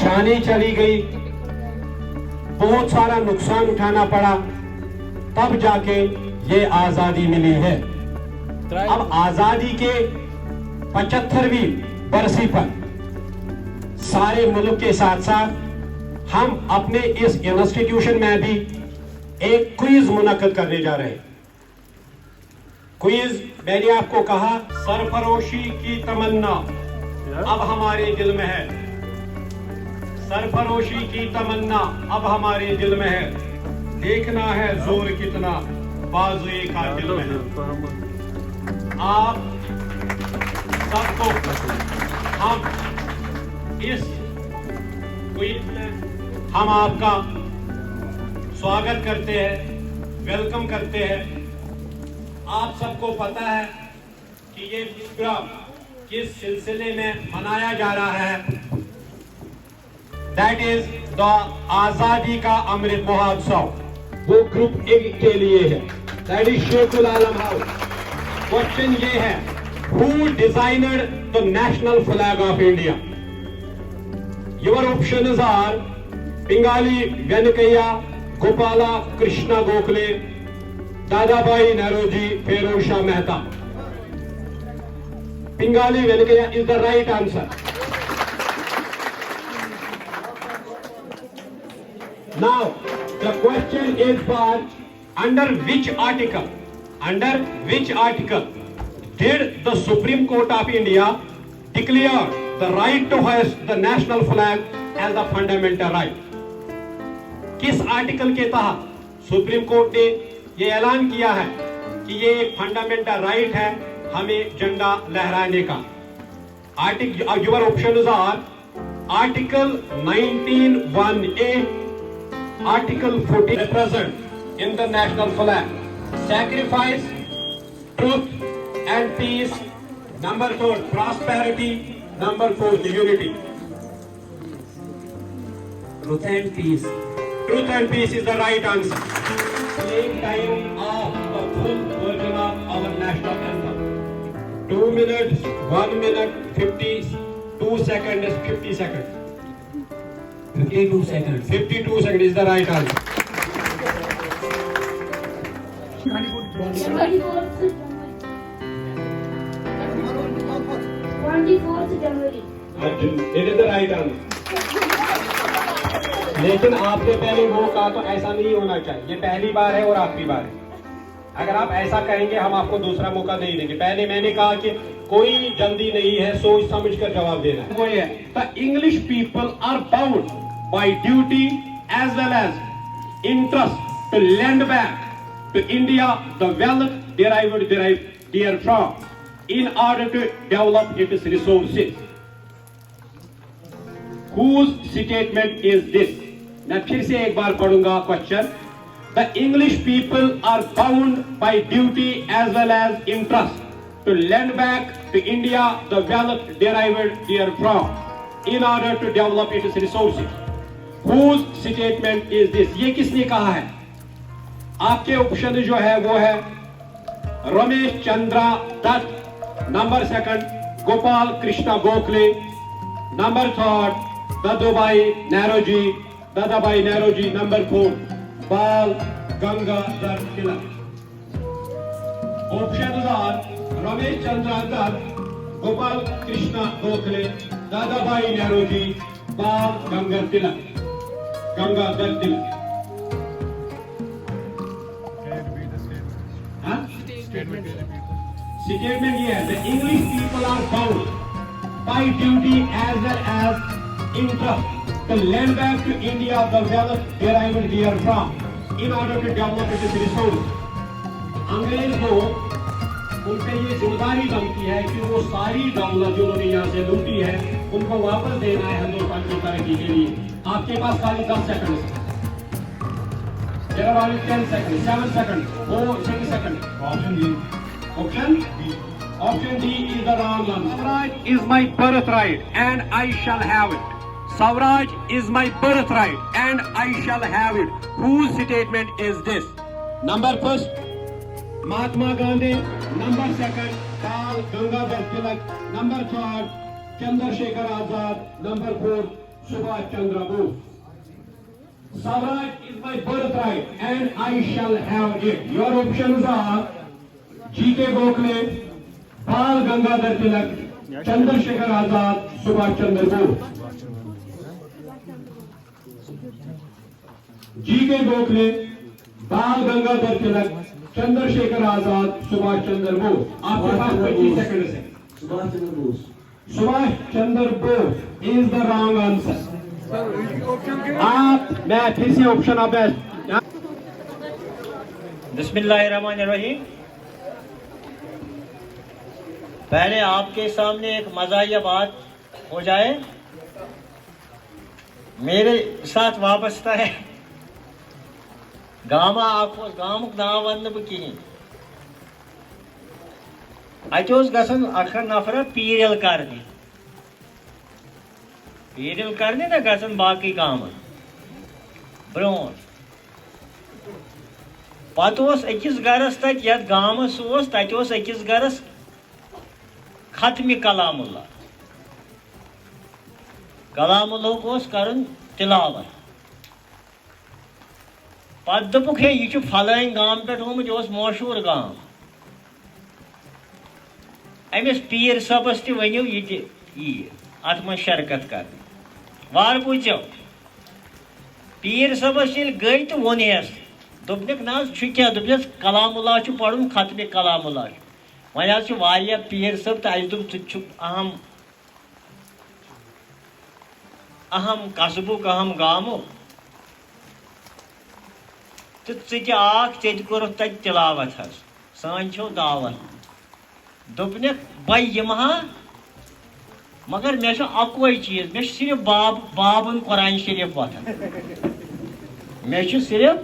जाने चली गई, बहुत सारा नुकसान उठाना पड़ा, तब जाके ये आजादी मिली है। अब आजादी के 75वीं बरसी पर सारे मुल्क के साथ साथ हम अपने इस इंस्टीट्यूशन में भी एक क्विज मुनक्किद करने जा रहे हैं। क्विज मैंने आपको कहा, सरफरोशी की तमन्ना अब हमारे दिल में है, सरफरोशी की तमन्ना अब हमारे दिल में है, देखना है जोर कितना बाजुए कातिल में है। आप सबको हम इस क्विज में हम आपका स्वागत करते हैं, वेलकम करते हैं। आप सबको पता है कि ये प्रोग्राम किस सिलसिले में मनाया जा रहा है। दैट इज द आजादी का अमृत महोत्सव। वो ग्रुप ए के लिए है, that is Sheikhul Alam house. Question ये है, who designed the national flag of India? Your options are Pingali Venkayya, Gopala Krishna Gokhale, Dadabhai Naoroji, Firoz Shah Mehta. Pingali Venkayya is the right answer. Now the question is for under which article did the Supreme Court of India declare the right to hoist the national flag as a fundamental right? किस article के तहत supreme court ने ये ऐलान किया है कि ये एक फंडामेंटल राइट है हमें झंडा लहराने का? Article, your options are article 19(1)(a), Article 40 represent in the national flag sacrifice, truth and peace. Number 4, prosperity. Number 4, unity. Truth and peace. Truth and peace is the right answer. Same time of the full version of our national anthem. 2 minutes, 1 minute, 52 seconds, 50 seconds. 52 seconds. 52 seconds is the right answer. 24th January. It is the right answer. लेकिन आपने पहले वो कहा तो ऐसा नहीं होना चाहिए। ये पहली बार है और आखिरी बार है। अगर आप ऐसा कहेंगे हम आपको दूसरा मौका नहीं देंगे। पहले मैंने कहा कि कोई जल्दी नहीं है, सोच समझ कर जवाब देना है। वो ये, the English people are bound by duty as well as interest to lend back to India the wealth derived therefrom in order to develop its resources. Whose statement is this? मैं फिर से एक बार पढ़ूंगा question. The English people are bound by duty as well as interest to lend back to India the wealth derived therefrom in order to develop its resources. Whose statement is this? ये किसने कहा है? आपके option जो है वो है Ramesh Chandra Dutt, number 2 Gopal Krishna Gokhale, number 3 Dadabhai Naoroji, number 4 Bal Gangadhar Tilak. Option are Ramesh Chandra Dutt, Gopal Krishna Gokhale, Dadabhai Naoroji, Bal Gangadhar Tilak. Statement ये है, the English people are bound by duty as well as interest to lend back to India the wealth derived therefrom in order to develop its resources. अंग्रेज को उन पे ये जिम्मेदारी बनती है कि वो सारी दौलत जो उन्होंने यहाँ से लूटी है उनको वापस देना है हिंदुस्तान की तरक्की के लिए। आपके पास खाली 10 सेकंड है। There are only 10 seconds, 7 seconds, 4, 6 seconds. Option D. Option D. Option D is the wrong one. Swaraj is my birthright and I shall have it. Swaraj is my birthright and I shall have it. Whose statement is this? Number 1, Mahatma Gandhi. Number 2, Bal Gangadhar Tilak. Number 3, Chandrasekhar Azad. Number 4, Subhash Chandra Bose. Swaraj is my birthright and I shall have it. Your options are G.K. Gokhale, Bal Gangadhar Tilak, Chandrasekhar Azad, Subhash Chandra Bose. G.K. Gokhale, Bal Gangadhar Tilak, Chandrasekhar Azad, Subhash Chandra Bose. आपके पास 25 second है. Subhash Chandra Bose. Subhash Chandra Bose is the wrong answer. आप मैं फिर से option आप बिस्मिल्लाहिर्रहमानिर्रहीम। पहले आपके सामने एक मज़ाहिया बात हो जाए, मेरे साथ वाबस्ता है। गामा आपको गामुक नाव वन बह कहें अत गसन अखर नफर पीरल करने ना गसन बाकी गामन ब्रो पत अकिस गरस तत यथ गामस तत अकिस गरस खत्म कलामुल्लाह करन तिलावत। पत दोपुक है यह फलान गाम पे होमुत मशहूर गाम अमिस पीर सबस तनिव यह अत मं शरकत कर वार पूछो पीर सबस गई तो वोनस दोपनिक ना क्या दोपस कलामुल्लाह पढ़ुन खत्म कलामुल्लाह वह वारिया पीर सब तो अस दोप अहम अहम कस्बुक अहम गामुक तो चे कोरुक तत तिलावत सान छो दावत दोपनिक भाई यमहा मगर मे अक्वै चीज मे सिर्फ बाबन कुरान शरीफ वतन मे सिर्फ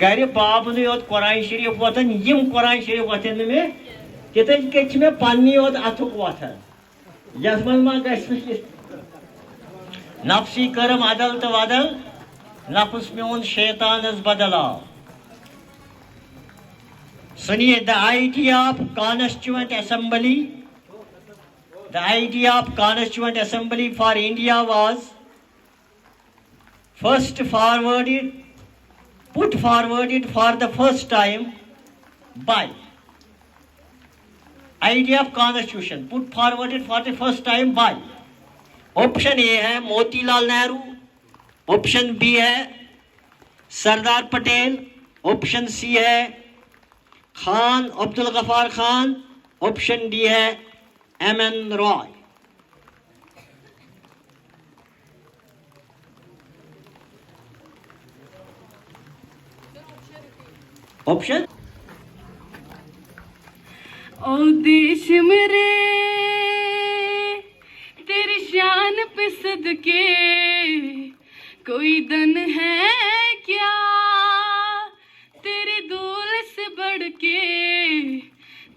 गर बाबन योत कुरान शरीफ वतन यम कुरान शरीफ वतन मे तिथे कत मे पन्नी योत अथुक वतन यथ मं मा गि नफ्सी करम अदल तो वदल नफ्स म्योन शैतानस बदलाव। सुनिए the idea of constituent assembly The idea of Constituent Assembly for India was put forwarded for the first time by idea of Constitution put forwarded for the first time by option A है Motilal Nehru, option B है Sardar Patel, option C है Khan Abdul Ghaffar Khan, option D है M.N.. Roy. Option ओ देश मेरे तेरी शान पे सदके कोई दन है क्या तेरी धूल से बढ़ के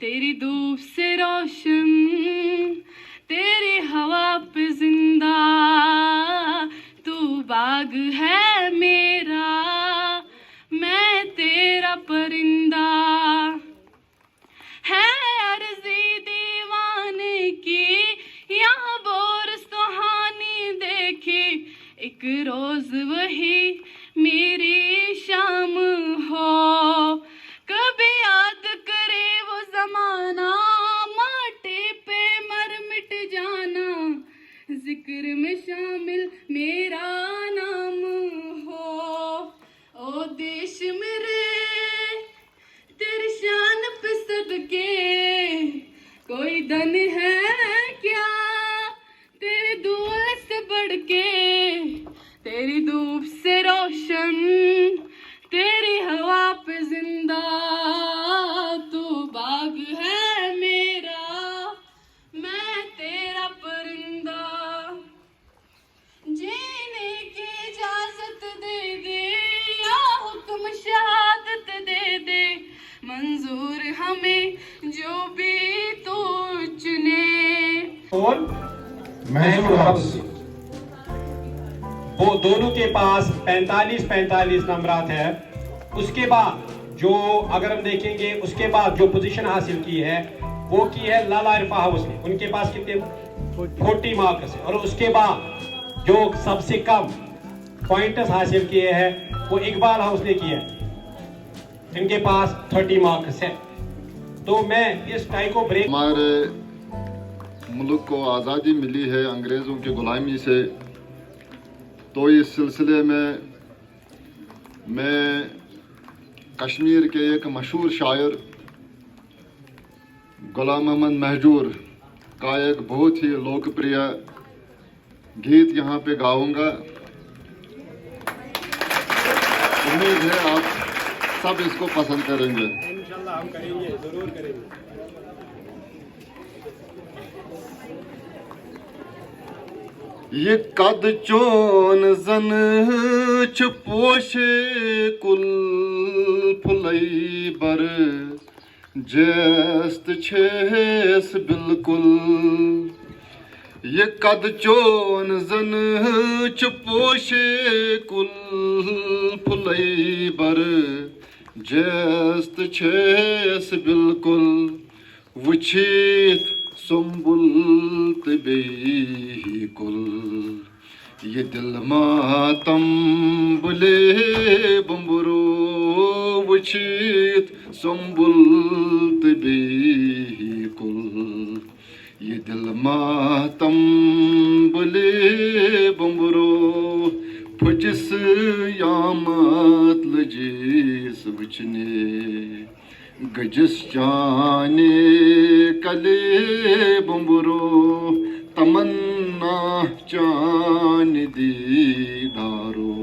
तेरी धूप से रोशन तेरी हवा पे जिंदा तू बाग है मेरा मैं तेरा परिंदा है अर्जी दीवाने की यहाँ बोर सुहानी देखी एक रोज वही मेरी शाम हो कभी याद करे वो जमाना माटी पे मर मिट जाना जिक्र में शामिल मेरा नाम हो ओ देश मेरे तेरी शान पे सदके कोई धन है क्या तेरी धूल से बढ़ के तेरी धूप से रोशन तेरी हवा पे जिंदा तू बाग है मेरा मैं तेरा परिंदा जीने की इजाजत दे दे या हुक्म शहादत दे दे मंजूर हमें जो भी तू चुने। कौन? महमूद हफ्स। वो दोनों के पास 45 नंबरात है। उसके बाद जो अगर हम देखेंगे उसके बाद जो पोजीशन हासिल की है वो की है लाला इरफा हाउस ने, उनके पास कितने 40 मार्क्स है। और उसके बाद जो सबसे कम पॉइंट्स हासिल किए हैं वो इकबाल हाउस ने किए, इनके पास 30 मार्क्स है। तो मैं इस टाई को ब्रेक, हमारे मुल्क को आज़ादी मिली है अंग्रेज़ों की ग़ुलामी से, तो इस सिलसिले में मैं कश्मीर के एक मशहूर शायर गुलाम अहमद महजूर का एक बहुत ही लोकप्रिय गीत यहाँ पे गाऊंगा। उम्मीद है आप सब इसको पसंद करेंगे। इंशाल्लाह हम करेंगे, जरूर करेंगे। ये कद चोन जन च पोशे कुल फुलई बर जस्त छेस बिल्कुल। ये कद चोन जन च पोशे कुल फुलई बर जस्त छेस बिल्कुल। वुछित सुम्बुल तबे कुल ये दिल मातम बुले बम्बरो। वुछित सुम्बुल तबे कुल ये दिल मातम बुले बम्बरो। फुजिस यामत लजिस वुचने गजिस जाने कले बम्बरो। तमन्ना चान दीदारो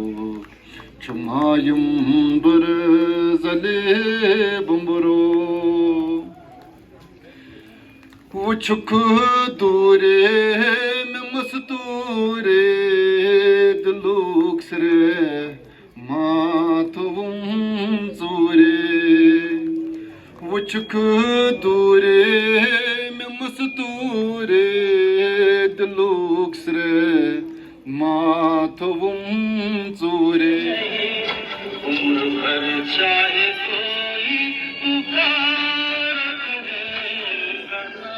छुमायुम बर जले बम्बरो। वुछुक दूरे में मस्तूरे दिलुक सरे माथुम जोरे। वुछुक दूरे में मस्तूरे दिलुक सरे माथुम जोरे। उम्र भर चाहे कोई पुकार करना।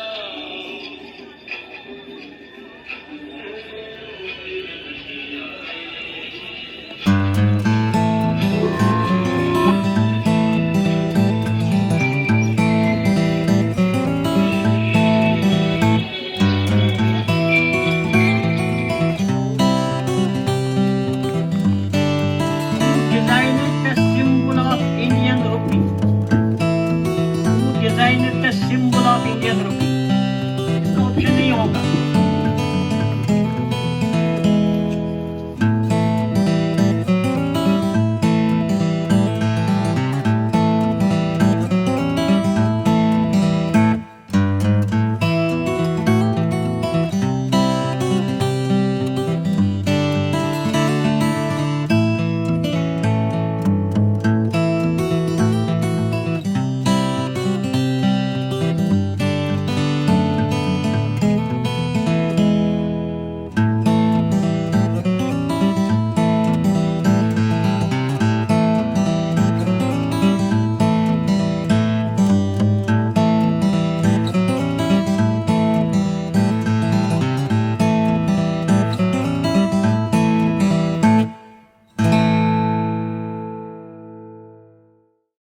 Symbol of Indian rupee. इसका ऑप्शन नहीं होगा।